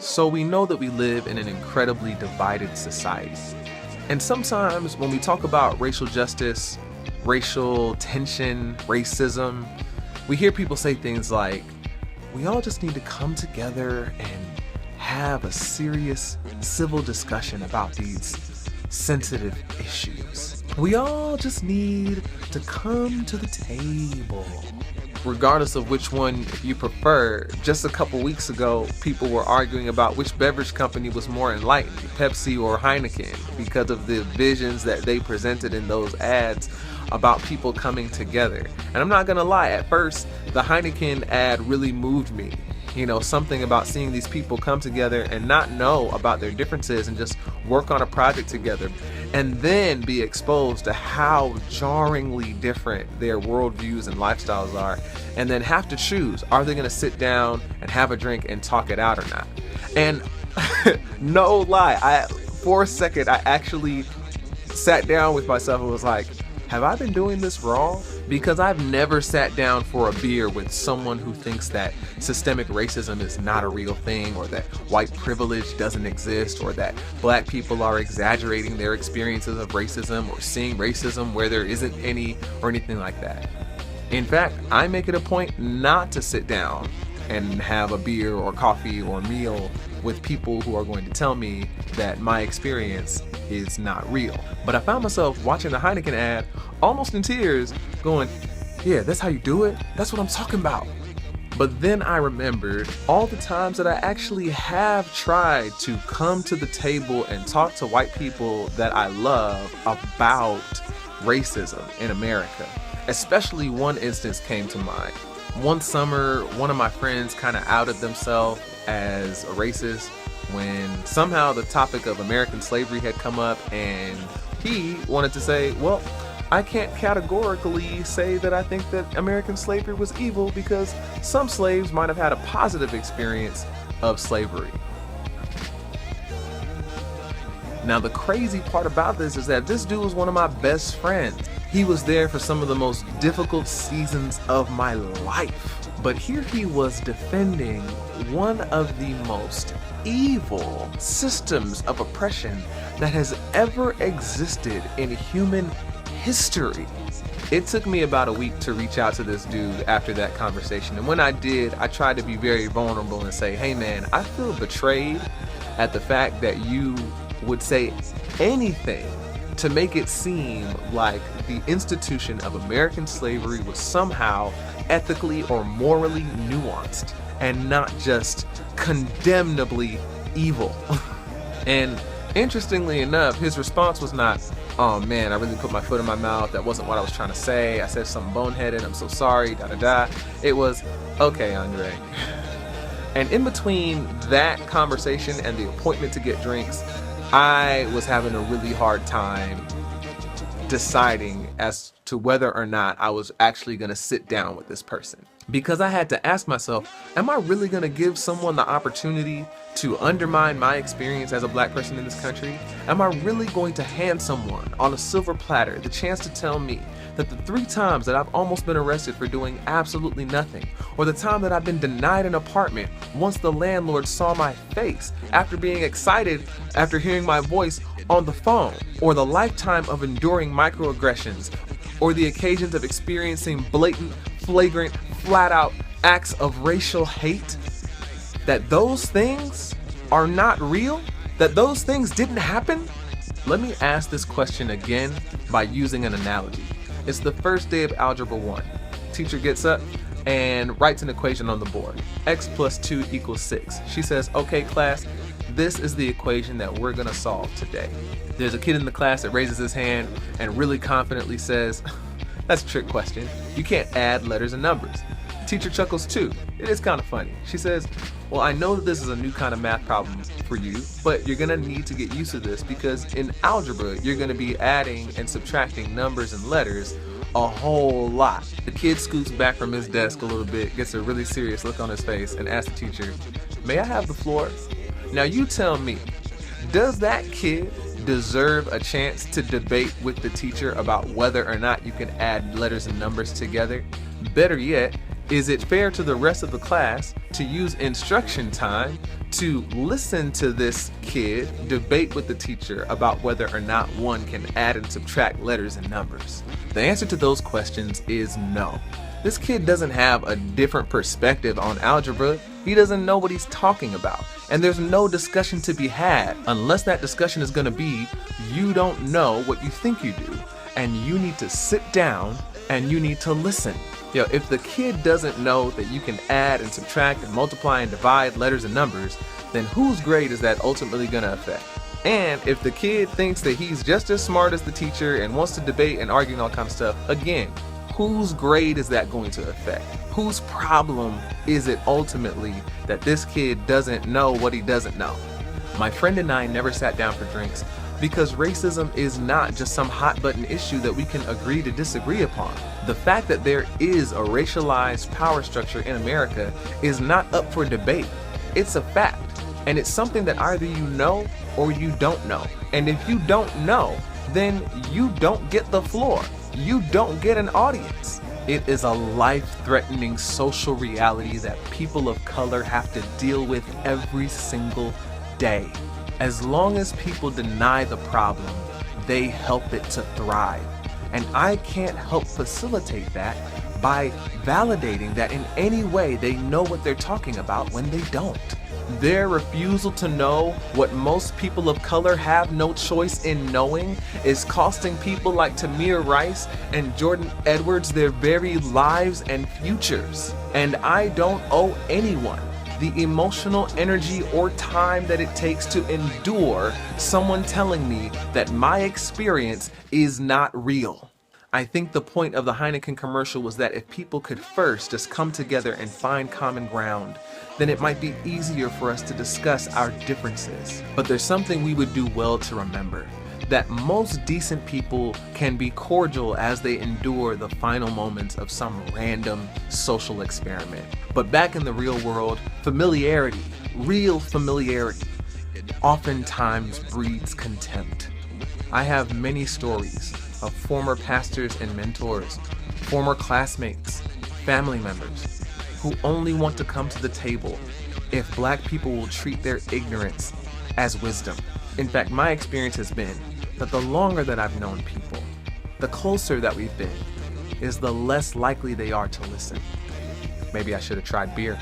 So we know that we live in an incredibly divided society. And sometimes when we talk about racial justice, racial tension, racism, we hear people say things like, we all just need to come together and have a serious civil discussion about these sensitive issues. We all just need to come to the table. Regardless of which one you prefer, just a couple weeks ago, people were arguing about which beverage company was more enlightened, Pepsi or Heineken, because of the visions that they presented in those ads about people coming together. And I'm not gonna lie, at first, the Heineken ad really moved me. Something about seeing these people come together and not know about their differences and just work on a project together, and then be exposed to how jarringly different their worldviews and lifestyles are, and then have to choose, are they gonna sit down and have a drink and talk it out or not? And no lie, for a second, I actually sat down with myself and was like, have I been doing this wrong? Because I've never sat down for a beer with someone who thinks that systemic racism is not a real thing, or that white privilege doesn't exist, or that black people are exaggerating their experiences of racism or seeing racism where there isn't any, or anything like that. In fact, I make it a point not to sit down and have a beer or coffee or meal with people who are going to tell me that my experience is not real. But I found myself watching the Heineken ad almost in tears, going, yeah, that's how you do it? That's what I'm talking about. But then I remembered all the times that I actually have tried to come to the table and talk to white people that I love about racism in America. Especially one instance came to mind. One summer, one of my friends kind of outed themselves as a racist when somehow the topic of American slavery had come up, and he wanted to say, well, I can't categorically say that I think that American slavery was evil because some slaves might have had a positive experience of slavery. Now, the crazy part about this is that this dude was one of my best friends. He was there for some of the most difficult seasons of my life. But here he was defending one of the most evil systems of oppression that has ever existed in human history. It took me about a week to reach out to this dude after that conversation. And when I did, I tried to be very vulnerable and say, hey man, I feel betrayed at the fact that you would say anything to make it seem like the institution of American slavery was somehow ethically or morally nuanced and not just condemnably evil. And interestingly enough, his response was not, oh man, I really put my foot in my mouth, that wasn't what I was trying to say, I said something boneheaded, I'm so sorry, da-da-da. It was, okay, Andre. And in between that conversation and the appointment to get drinks, I was having a really hard time deciding as to whether or not I was actually going to sit down with this person. Because I had to ask myself, am I really going to give someone the opportunity to undermine my experience as a black person in this country? Am I really going to hand someone on a silver platter the chance to tell me that the 3 times that I've almost been arrested for doing absolutely nothing, or the time that I've been denied an apartment once the landlord saw my face after being excited after hearing my voice on the phone, or the lifetime of enduring microaggressions, or the occasions of experiencing blatant, flagrant, flat-out acts of racial hate, that those things are not real? That those things didn't happen? Let me ask this question again by using an analogy. It's the first day of Algebra 1. Teacher gets up and writes an equation on the board. X plus 2 equals 6. She says, okay class, this is the equation that we're gonna solve today. There's a kid in the class that raises his hand and really confidently says, that's a trick question. You can't add letters and numbers. Teacher chuckles too. It is kind of funny. She says, well, I know that this is a new kind of math problem for you, but you're gonna need to get used to this because in algebra, you're gonna be adding and subtracting numbers and letters a whole lot. The kid scoots back from his desk a little bit, gets a really serious look on his face, and asks the teacher, may I have the floor? Now you tell me, does that kid deserve a chance to debate with the teacher about whether or not you can add letters and numbers together? Better yet, Is it fair to the rest of the class to use instruction time to listen to this kid debate with the teacher about whether or not one can add and subtract letters and numbers? The answer to those questions is no. This kid doesn't have a different perspective on algebra. He doesn't know what he's talking about. And there's no discussion to be had unless that discussion is going to be, you don't know what you think you do, and you need to sit down and you need to listen. If the kid doesn't know that you can add and subtract and multiply and divide letters and numbers, then whose grade is that ultimately going to affect? And if the kid thinks that he's just as smart as the teacher and wants to debate and argue and all kinds of stuff, again, whose grade is that going to affect? Whose problem is it ultimately that this kid doesn't know what he doesn't know? My friend and I never sat down for drinks because racism is not just some hot button issue that we can agree to disagree upon. The fact that there is a racialized power structure in America is not up for debate. It's a fact, and it's something that either you know or you don't know. And if you don't know, then you don't get the floor. You don't get an audience. It is a life-threatening social reality that people of color have to deal with every single day. As long as people deny the problem, they help it to thrive. And I can't help facilitate that by validating that in any way they know what they're talking about when they don't. Their refusal to know what most people of color have no choice in knowing is costing people like Tamir Rice and Jordan Edwards their very lives and futures. And I don't owe anyone the emotional energy or time that it takes to endure someone telling me that my experience is not real. I think the point of the Heineken commercial was that if people could first just come together and find common ground, then it might be easier for us to discuss our differences. But there's something we would do well to remember, that most decent people can be cordial as they endure the final moments of some random social experiment. But back in the real world, familiarity, real familiarity, oftentimes breeds contempt. I have many stories of former pastors and mentors, former classmates, family members, who only want to come to the table if Black people will treat their ignorance as wisdom. In fact, my experience has been that the longer that I've known people, the closer that we've been, is the less likely they are to listen. Maybe I should have tried beer.